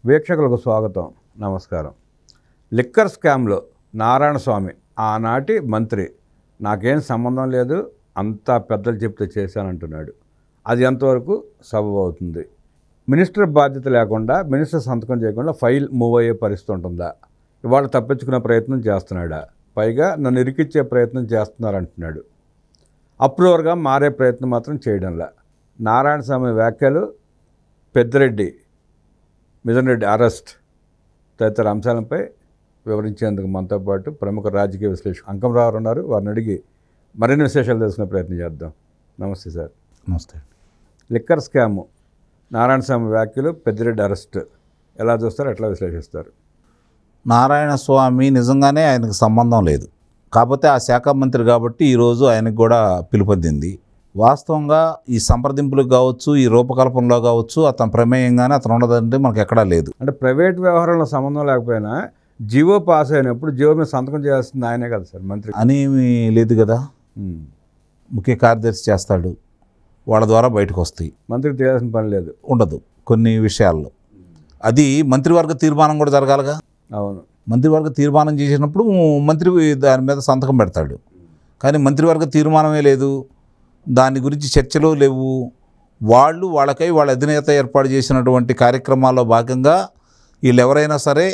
వీక్షకులకు స్వాగతం, నమస్కారం. లిక్కర్ స్కామ్లో నారాయణస్వామి ఆనాటి మంత్రి నాకేం సంబంధం లేదు, అంతా పెద్దలు చెప్తే చేశానంటున్నాడు. అది ఎంతవరకు సబబు అవుతుంది? మినిస్టర్ బాధ్యత లేకుండా, మినిస్టర్ సంతకం చేయకుండా ఫైల్ మూవ్ అయ్యే పరిస్థితి ఉంటుందా? ఇవాళ తప్పించుకునే ప్రయత్నం చేస్తున్నాడా? పైగా నన్ను ఇరికిచ్చే ప్రయత్నం చేస్తున్నారంటున్నాడు. అప్రూవర్గా మారే ప్రయత్నం మాత్రం చేయడంలా. నారాయణస్వామి వ్యాఖ్యలు, పెద్దిరెడ్డి మిథున్ రెడ్డి అరెస్ట్ తదితర అంశాలపై వివరించేందుకు మనతో పాటు ప్రముఖ రాజకీయ విశ్లేషకులు అంకమరావు ఉన్నారు. వారిని అడిగి మరిన్ని విశేషాలు తెలుసుకునే ప్రయత్నం చేద్దాం. నమస్తే సార్. నమస్తే. లిక్కర్ స్కాము, నారాయణస్వామి వ్యాఖ్యలు, పెద్దిరెడ్డి అరెస్ట్ ఎలా చూస్తారు, ఎట్లా విశ్లేషిస్తారు? నారాయణస్వామి నిజంగానే ఆయనకు సంబంధం లేదు, కాకపోతే ఆ శాఖ మంత్రి కాబట్టి ఈరోజు ఆయనకు కూడా పిలుపొందింది. వాస్తవంగా ఈ సంప్రదింపులకు కావచ్చు, ఈ రూపకల్పనలో కావచ్చు అతని ప్రమేయంగానే అతను ఉండదంటే మనకు ఎక్కడా లేదు. అంటే ప్రైవేట్ వ్యవహారంలో సంబంధం లేకపోయినా జియో పాస్ అయినప్పుడు జియో మీద సంతకం చేయాల్సింది ఆయనే కదా సార్, మంత్రి అనేమి లేదు కదా. ముఖ్య కార్యదర్శి చేస్తాడు, వాళ్ళ ద్వారా బయటకు వస్తాయి. మంత్రికి చేయాల్సిన పని లేదు, ఉండదు కొన్ని విషయాల్లో. అది మంత్రివర్గ తీర్మానం కూడా జరగాలిగా. అవును, మంత్రివర్గ తీర్మానం చేసినప్పుడు మంత్రి దాని మీద సంతకం పెడతాడు. కానీ మంత్రివర్గ తీర్మానమే లేదు, దాని గురించి చర్చలు లేవు. వాళ్ళకై వాళ్ళ అధినేత ఏర్పాటు చేసినటువంటి కార్యక్రమాల్లో భాగంగా వీళ్ళు ఎవరైనా సరే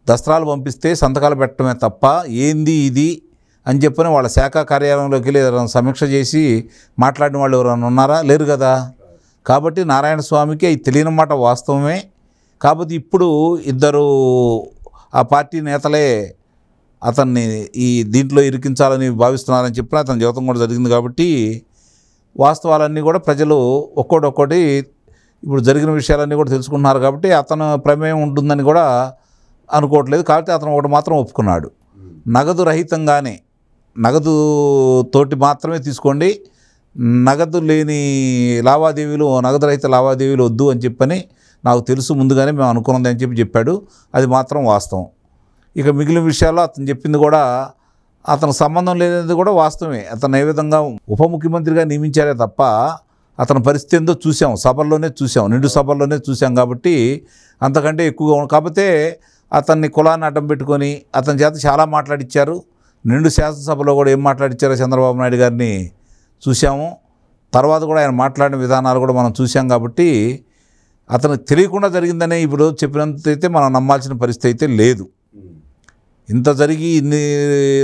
దస్త్రాలు పంపిస్తే సంతకాలు పెట్టడమే తప్ప ఏంది ఇది అని చెప్పని వాళ్ళ శాఖ కార్యాలయంలోకి వెళ్ళి సమీక్ష చేసి మాట్లాడిన వాళ్ళు ఎవరైనా ఉన్నారా? లేరు కదా. కాబట్టి నారాయణస్వామికి అది తెలియని మాట వాస్తవమే. కాబట్టి ఇప్పుడు ఇద్దరు ఆ పార్టీ నేతలే అతన్ని ఈ దీంట్లో ఇరికించాలని భావిస్తున్నారని చెప్పిన అతని జీవితం కూడా జరిగింది. కాబట్టి వాస్తవాలన్నీ కూడా ప్రజలు ఒక్కోటి ఇప్పుడు జరిగిన విషయాలన్నీ కూడా తెలుసుకుంటున్నారు. కాబట్టి అతను ప్రమేయం ఉంటుందని కూడా అనుకోవట్లేదు. కాబట్టి అతను ఒకటి మాత్రం ఒప్పుకున్నాడు, నగదు రహితంగానే, నగదు తోటి మాత్రమే తీసుకోండి, నగదు లేని లావాదేవీలు, నగదు రహిత లావాదేవీలు వద్దు అని చెప్పని నాకు తెలుసు, ముందుగానే మేము అనుకున్నది అని చెప్పాడు. అది మాత్రం వాస్తవం. ఇక మిగిలిన విషయాల్లో అతను చెప్పింది కూడా అతను సంబంధం లేనిది కూడా వాస్తవమే. అతను ఏ విధంగా ఉప ముఖ్యమంత్రిగా నియమించారే తప్ప అతని పరిస్థితి ఏందో చూసాం, సభల్లోనే చూసాం, నిండు సభల్లోనే చూసాం. కాబట్టి అంతకంటే ఎక్కువగా కాకపోతే అతన్ని కులాన్ని అడ్డం పెట్టుకొని అతని చేత చాలా మాట్లాడిచ్చారు. నిండు శాసనసభలో కూడా ఏం మాట్లాడిచ్చారో చంద్రబాబు నాయుడు గారిని చూసాము. తర్వాత కూడా ఆయన మాట్లాడిన విధానాలు కూడా మనం చూసాం. కాబట్టి అతనికి తెలియకుండా జరిగిందనే ఇప్పుడు చెప్పినంతైతే మనం నమ్మాల్సిన పరిస్థితి అయితే లేదు. ఇంత జరిగి ఇన్ని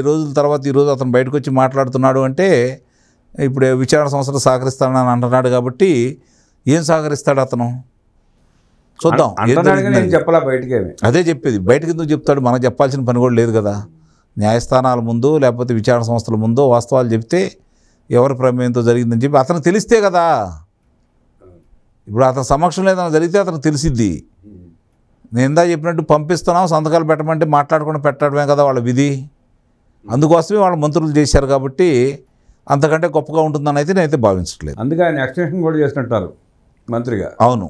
రోజుల తర్వాత ఈరోజు అతను బయటకు వచ్చి మాట్లాడుతున్నాడు అంటే ఇప్పుడు విచారణ సంస్థలు సహకరిస్తానని అంటున్నాడు. కాబట్టి ఏం సహకరిస్తాడు అతను? చూద్దాం. చెప్పాలా బయటకే? అదే చెప్పేది, బయటకు ఎందుకు చెప్తాడు? మనకు చెప్పాల్సిన పని కూడా లేదు కదా. న్యాయస్థానాల ముందు లేకపోతే విచారణ సంస్థల ముందు వాస్తవాలు చెప్తే ఎవరి ప్రమేయంతో జరిగిందని చెప్పి అతనికి తెలిస్తే కదా. ఇప్పుడు అతని సమక్షంలో ఏదైనా జరిగితే అతనికి తెలిసిద్ది. నేను ఇందా చెప్పినట్టు పంపిస్తున్నాం, సంతకాలు పెట్టమంటే మాట్లాడకుండా పెట్టడమే కదా వాళ్ళ విధి. అందుకోసమే వాళ్ళ మంత్రులు చేశారు. కాబట్టి అంతకంటే గొప్పగా ఉంటుందని అయితే నేనైతే భావించట్లేదు. అందుకే ఆయన ఎక్స్టెన్షన్ కూడా చేసినట్టారు మంత్రిగా. అవును,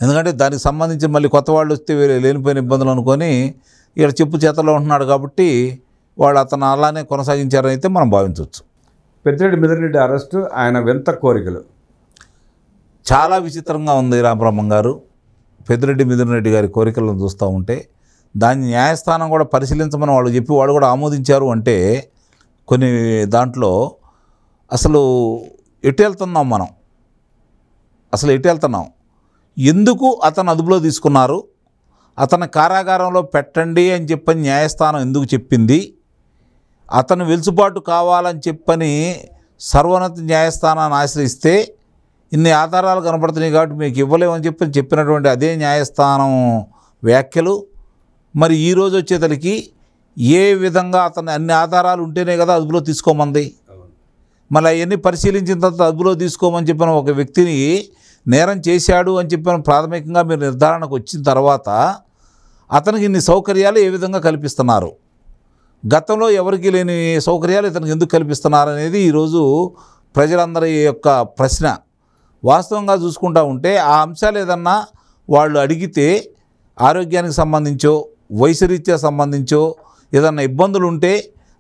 ఎందుకంటే దానికి సంబంధించి మళ్ళీ కొత్త వాళ్ళు వస్తే లేనిపోయిన ఇబ్బందులు అనుకొని ఇక్కడ చెప్పు చేతల్లో ఉంటున్నాడు. కాబట్టి వాళ్ళు అతను అలానే కొనసాగించారని అయితే మనం భావించవచ్చు. పెద్దిరెడ్డి మిథున్ రెడ్డి అరెస్టు, ఆయన వింత కోరికలు చాలా విచిత్రంగా ఉంది. రామబ్రహ్మం గారు పెద్దిరెడ్డి మిథున్ రెడ్డి గారి కోరికలను చూస్తూ ఉంటే దాన్ని న్యాయస్థానం కూడా పరిశీలించమని వాళ్ళు చెప్పి వాళ్ళు కూడా ఆమోదించారు అంటే కొన్ని దాంట్లో అసలు ఎటు వెళ్తున్నాం మనం? అసలు ఎటు వెళ్తున్నాం? ఎందుకు అతను అదుపులో తీసుకున్నారు? అతను కారాగారంలో పెట్టండి అని చెప్పని న్యాయస్థానం ఎందుకు చెప్పింది? అతను వెలుసుబాటు కావాలని చెప్పని సర్వోన్నత న్యాయస్థానాన్ని ఆశ్రయిస్తే ఇన్ని ఆధారాలు కనపడుతున్నాయి కాబట్టి మీకు ఇవ్వలేమని చెప్పినటువంటి అదే న్యాయస్థానం వ్యాఖ్యలు మరి ఈరోజు వచ్చేతలకి ఏ విధంగా అతను అన్ని ఆధారాలు ఉంటేనే కదా అదుపులో తీసుకోమంది. మళ్ళీ అవన్నీ పరిశీలించిన తర్వాత అదుపులో తీసుకోమని చెప్పిన ఒక వ్యక్తిని నేరం చేశాడు అని చెప్పిన ప్రాథమికంగా మీరు నిర్ధారణకు వచ్చిన తర్వాత అతనికి ఇన్ని సౌకర్యాలు ఏ విధంగా కల్పిస్తున్నారు? గతంలో ఎవరికి లేని సౌకర్యాలు ఇతనికి ఎందుకు కల్పిస్తున్నారు అనేది ఈరోజు ప్రజలందరి యొక్క ప్రశ్న. వాస్తవంగా చూసుకుంటూ ఉంటే ఆ అంశాలు ఏదన్నా వాళ్ళు అడిగితే ఆరోగ్యానికి సంబంధించో వయసు రీత్యా సంబంధించో ఏదన్నా ఇబ్బందులు ఉంటే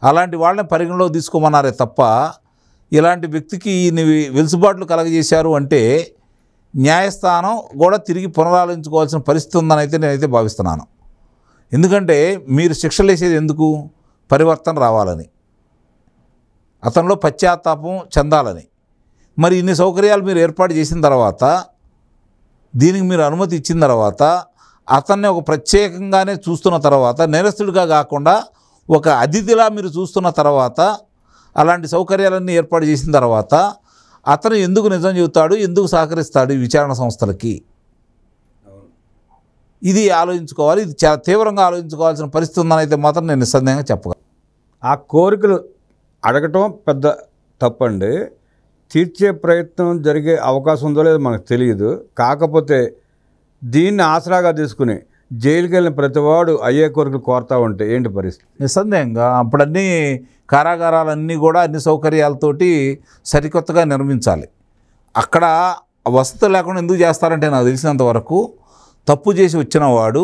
అలాంటి వాళ్ళని పరిగణలోకి తీసుకోమన్నారే తప్ప ఇలాంటి వ్యక్తికి వెలుసుబాట్లు కలగజేశారు అంటే న్యాయస్థానం కూడా తిరిగి పునరాలోచించుకోవాల్సిన పరిస్థితి ఉందని అయితే నేనైతే భావిస్తున్నాను. ఎందుకంటే మీరు శిక్షలు వేసేది ఎందుకు? పరివర్తన రావాలని, అతనిలో పశ్చాత్తాపం చెందాలని. మరి ఇన్ని సౌకర్యాలు మీరు ఏర్పాటు చేసిన తర్వాత, దీనికి మీరు అనుమతి ఇచ్చిన తర్వాత, అతన్ని ఒక ప్రత్యేకంగానే చూస్తున్న తర్వాత, నేరస్తుడిగా కాకుండా ఒక అతిథిలా మీరు చూస్తున్న తర్వాత, అలాంటి సౌకర్యాలన్నీ ఏర్పాటు చేసిన తర్వాత అతను ఎందుకు నిజం చెబుతాడు, ఎందుకు సహకరిస్తాడు ఈ విచారణ సంస్థలకి? ఇది ఆలోచించుకోవాలి. ఇది చాలా తీవ్రంగా ఆలోచించుకోవాల్సిన పరిస్థితి ఉందని అయితే మాత్రం నేను నిస్సందేహంగా చెప్పగలను. ఆ కోరికలు అడగటం పెద్ద తప్పండి. తీర్చే ప్రయత్నం జరిగే అవకాశం ఉందో లేదో మనకు తెలియదు. కాకపోతే దీన్ని ఆసరాగా తీసుకుని జైలుకి వెళ్ళిన ప్రతివాడు అయ్యే కోరికలు కోరుతూ ఉంటే ఏంటి పరిస్థితి? నిస్సందేహంగా అప్పుడన్నీ కారాగారాలన్నీ కూడా అన్ని సౌకర్యాలతోటి సరికొత్తగా నిర్మించాలి. అక్కడ వసతి లేకుండా ఎందుకు చేస్తారంటే నాకు తెలిసినంత వరకు తప్పు చేసి వచ్చిన వాడు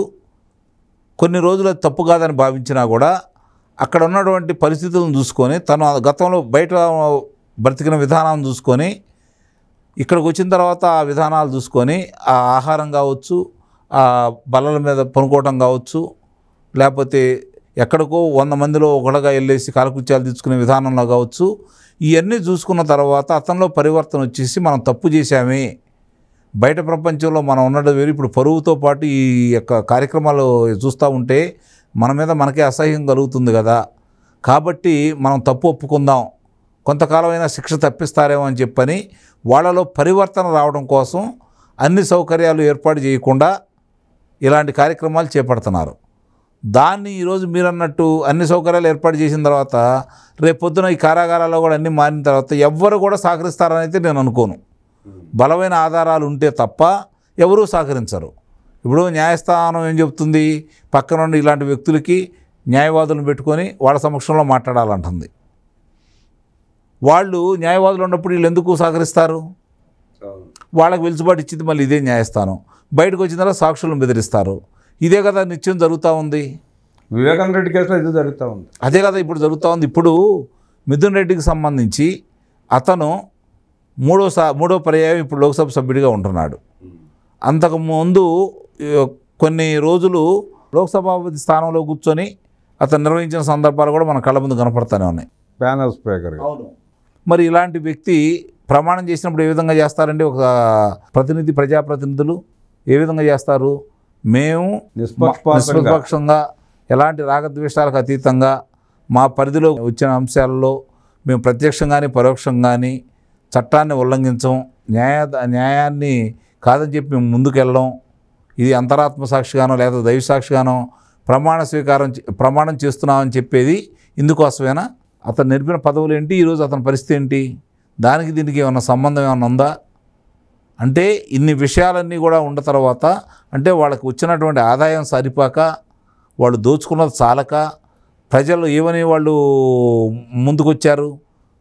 కొన్ని రోజులు అది తప్పు కాదని భావించినా కూడా అక్కడ ఉన్నటువంటి పరిస్థితులను చూసుకొని, తను గతంలో బయట బ్రతికిన విధానం చూసుకొని, ఇక్కడికి వచ్చిన తర్వాత ఆ విధానాలు చూసుకొని, ఆ ఆహారం కావచ్చు, ఆ బల్లల మీద పనుకోవటం కావచ్చు, లేకపోతే ఎక్కడికో 100 మందిలో ఒకటిగా వెళ్ళేసి కాలకృత్యాలు తీసుకునే విధానంలో కావచ్చు, ఇవన్నీ చూసుకున్న తర్వాత అతనిలో పరివర్తన వచ్చేసి మనం తప్పు చేశామే, బయట ప్రపంచంలో మనం ఉండడం వేరు, ఇప్పుడు పరువుతో పాటు ఈ యొక్క కార్యక్రమాలు చూస్తూ ఉంటే మన మీద మనకే అసహ్యం కలుగుతుంది కదా, కాబట్టి మనం తప్పు ఒప్పుకుందాం, కొంతకాలమైనా శిక్ష తప్పిస్తారేమో అని చెప్పని వాళ్ళలో పరివర్తన రావడం కోసం అన్ని సౌకర్యాలు ఏర్పాటు చేయకుండా ఇలాంటి కార్యక్రమాలు చేపడుతున్నారు. దాన్ని ఈరోజు మీరన్నట్టు అన్ని సౌకర్యాలు ఏర్పాటు చేసిన తర్వాత రేపొద్దున ఈ కారాగారాల్లో కూడా అన్నీ మారిన తర్వాత ఎవ్వరు కూడా సహకరిస్తారని అయితే నేను అనుకోను. బలమైన ఆధారాలు ఉంటే తప్ప ఎవరూ సహకరించరు. ఇప్పుడు న్యాయస్థానం ఏం చెప్తుంది, పక్క నుండి ఇలాంటి వ్యక్తులకి న్యాయవాదులను పెట్టుకొని వాళ్ళ సమక్షంలో మాట్లాడాలంటుంది. వాళ్ళు న్యాయవాదులు ఉన్నప్పుడు వీళ్ళు ఎందుకు సహకరిస్తారు? వాళ్ళకి వెలుసుబాటు ఇచ్చింది మళ్ళీ ఇదే న్యాయస్థానం. బయటకు వచ్చిన తర్వాత సాక్షులను బెదిరిస్తారు. ఇదే కదా నిత్యం జరుగుతూ ఉంది. వివేకానంద రెడ్డి కేసులో ఇది జరుగుతూ ఉంది. అదే కదా ఇప్పుడు జరుగుతూ ఉంది. ఇప్పుడు మిథున్ రెడ్డికి సంబంధించి అతను మూడో పర్యాయం ఇప్పుడు లోక్సభ సభ్యుడిగా ఉంటున్నాడు. అంతకుముందు కొన్ని రోజులు లోక్సభాపతి స్థానంలో కూర్చొని అతను నిర్వహించిన సందర్భాలు కూడా మన కళ్ళ ముందు కనపడతానే ఉన్నాయి. Panel speaker. అవును. మరి ఇలాంటి వ్యక్తి ప్రమాణం చేసినప్పుడు ఏ విధంగా చేస్తారండి? ఒక ప్రతినిధి, ప్రజాప్రతినిధులు ఏ విధంగా చేస్తారు? మేము నిష్పక్షంగా ఎలాంటి రాగద్వేషాలకు అతీతంగా మా పరిధిలో వచ్చిన అంశాలలో మేము ప్రత్యక్షంగాని పరోక్షంగాని చట్టాన్ని ఉల్లంఘించం, న్యాయాన్ని కాదని చెప్పి మేము ముందుకెళ్ళం, ఇది అంతరాత్మ సాక్షిగానో లేదా దైవ సాక్షిగానో ప్రమాణం చేస్తున్నామని చెప్పేది ఇందుకోసమేనా? అతను నేర్పిన పదవులు ఏంటి, ఈరోజు అతని పరిస్థితి ఏంటి, దానికి దీనికి ఏమన్నా సంబంధం ఏమన్నా ఉందా? అంటే ఇన్ని విషయాలన్నీ కూడా ఉన్న తర్వాత, అంటే వాళ్ళకి వచ్చినటువంటి ఆదాయం సరిపాక, వాళ్ళు దోచుకున్నది చాలక, ప్రజలు ఏమని వాళ్ళు ముందుకొచ్చారు,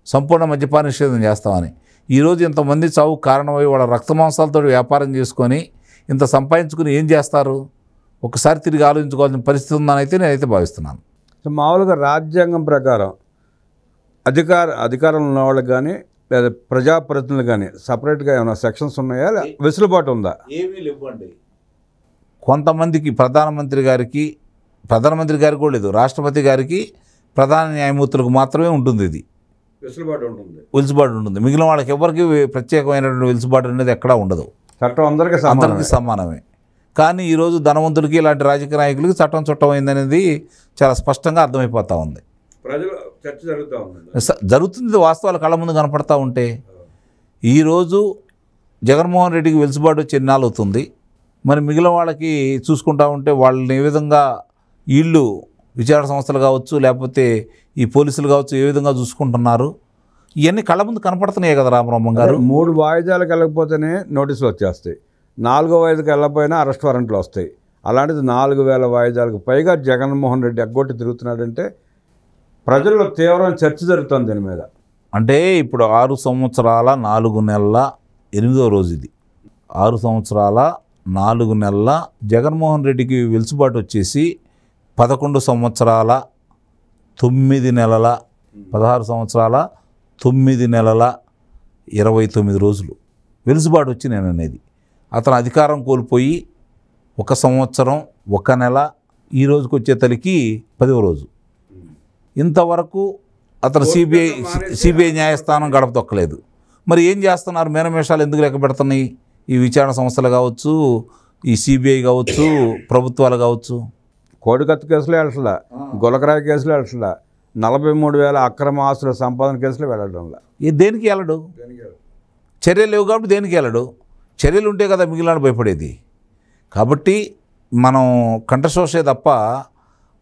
సంపూర్ణ మద్యపాన నిషేధం చేస్తామని. ఈరోజు ఇంతమంది చావుకు కారణమై వాళ్ళ రక్తమాంసాలతో వ్యాపారం చేసుకొని ఇంత సంపాదించుకుని ఏం చేస్తారు? ఒకసారి తిరిగి ఆలోచించుకోవాల్సిన పరిస్థితి ఉందని అయితే నేనైతే భావిస్తున్నాను. సో మామూలుగా రాజ్యాంగం ప్రకారం అధికారంలో ఉన్న వాళ్ళకి కానీ లేదా ప్రజాప్రతినిధులు కానీ సపరేట్గా ఏమైనా సెక్షన్స్ ఉన్నాయా, వెసులుబాటు ఉందా? ఏమీ లేవండి. కొంతమందికి ప్రధానమంత్రి గారికి కూడా లేదు, రాష్ట్రపతి గారికి, ప్రధాన న్యాయమూర్తులకు మాత్రమే ఉంటుంది. ఇది వెసులుబాటు ఉంటుంది. మిగిలిన వాళ్ళకి ఎవరికి ప్రత్యేకమైనటువంటి వెసులుబాటు అనేది ఎక్కడా ఉండదు. చట్టం అందరికీ సమానమే. కానీ ఈరోజు ధనవంతులకి, ఇలాంటి రాజకీయ నాయకులకి చట్టం చుట్టమైందనేది చాలా స్పష్టంగా అర్థమైపోతూ ఉంది. జరుగుతుంది, వాస్తవాలు కళ్ళ ముందు కనపడతా ఉంటే. ఈరోజు జగన్మోహన్ రెడ్డికి వెసులుబాటు వచ్చి ఎన్నాళ్ళు అవుతుంది, మరి మిగిలిన వాళ్ళకి చూసుకుంటా ఉంటే వాళ్ళని ఏ విధంగా వీళ్ళు విచారణ సంస్థలు కావచ్చు, లేకపోతే ఈ పోలీసులు కావచ్చు, ఏ విధంగా చూసుకుంటున్నారు, ఇవన్నీ కళ్ళ ముందు కనపడుతున్నాయి కదా రామబ్రహ్మం గారు. 3 వాయిదాలకు వెళ్ళకపోతేనే నోటీసులు వచ్చేస్తాయి, 4వ వాయిదాకి వెళ్ళకపోయినా అరెస్ట్ వారెంట్లు వస్తాయి. అలాంటిది 4000 వాయిదాలకు పైగా జగన్మోహన్ రెడ్డి ఎగ్గొట్టి తిరుగుతున్నాడంటే ప్రజల్లో తీవ్రమైన చర్చ జరుగుతుంది దీని మీద. అంటే ఇప్పుడు 6 సంవత్సరాల 4 నెలల 8వ రోజు ఇది. 6 సంవత్సరాల 4 నెలల జగన్మోహన్ రెడ్డికి వెలుసుబాటు వచ్చేసి 11 సంవత్సరాల 9 నెలల 16 సంవత్సరాల 9 నెలల 29 రోజులు వెలుసుబాటు వచ్చి నేను అనేది. అతను అధికారం కోల్పోయి 1 సంవత్సరం 1 నెల ఈ రోజుకి వచ్చే తలికి 10వ రోజు. ఇంతవరకు అతను సిబిఐ న్యాయస్థానం గడప తొక్కలేదు. మరి ఏం చేస్తున్నారు? మేనమేషాలు ఎందుకు లెక్క పెడుతున్నాయి ఈ విచారణ సంస్థలు కావచ్చు, ఈ సిబిఐ కావచ్చు, ప్రభుత్వాలు కావచ్చు? కోడికత్తి కేసులో వెళ్ళట్లా, గులకరాయి కేసులో వెళ్ళట్లా, 43,000 అక్రమ ఆస్తుల సంపాదన కేసులో వెళ్ళడంలా. దేనికి వెళ్ళడు? చర్యలు లేవు కాబట్టి దేనికి వెళ్ళడు? చర్యలు ఉంటే కదా మిగిలిన భయపడేది. కాబట్టి మనం కంఠశోషే తప్ప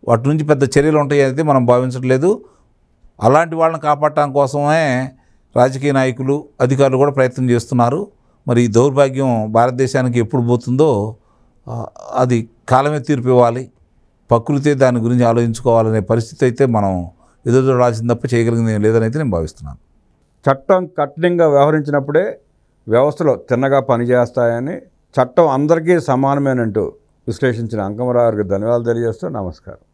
వాటి నుంచి పెద్ద చర్యలు ఉంటాయి అయితే మనం భావించట్లేదు. అలాంటి వాళ్ళని కాపాడటం కోసమే రాజకీయ నాయకులు, అధికారులు కూడా ప్రయత్నం చేస్తున్నారు. మరి ఈ దౌర్భాగ్యం భారతదేశానికి ఎప్పుడు పోతుందో అది కాలమే తీర్పు ఇవ్వాలి. ప్రకృతి దాని గురించి ఆలోచించుకోవాలనే పరిస్థితి అయితే మనం ఎదురుచూడాల్సింది తప్ప చేయగలిగింది ఏం లేదని అయితే నేను భావిస్తున్నాను. చట్టం కఠినంగా వ్యవహరించినప్పుడే వ్యవస్థలు తిన్నగా పనిచేస్తాయని, చట్టం అందరికీ సమానమేనంటూ విశ్లేషించిన అంకమరావు గారికి ధన్యవాదాలు తెలియజేస్తూ నమస్కారం.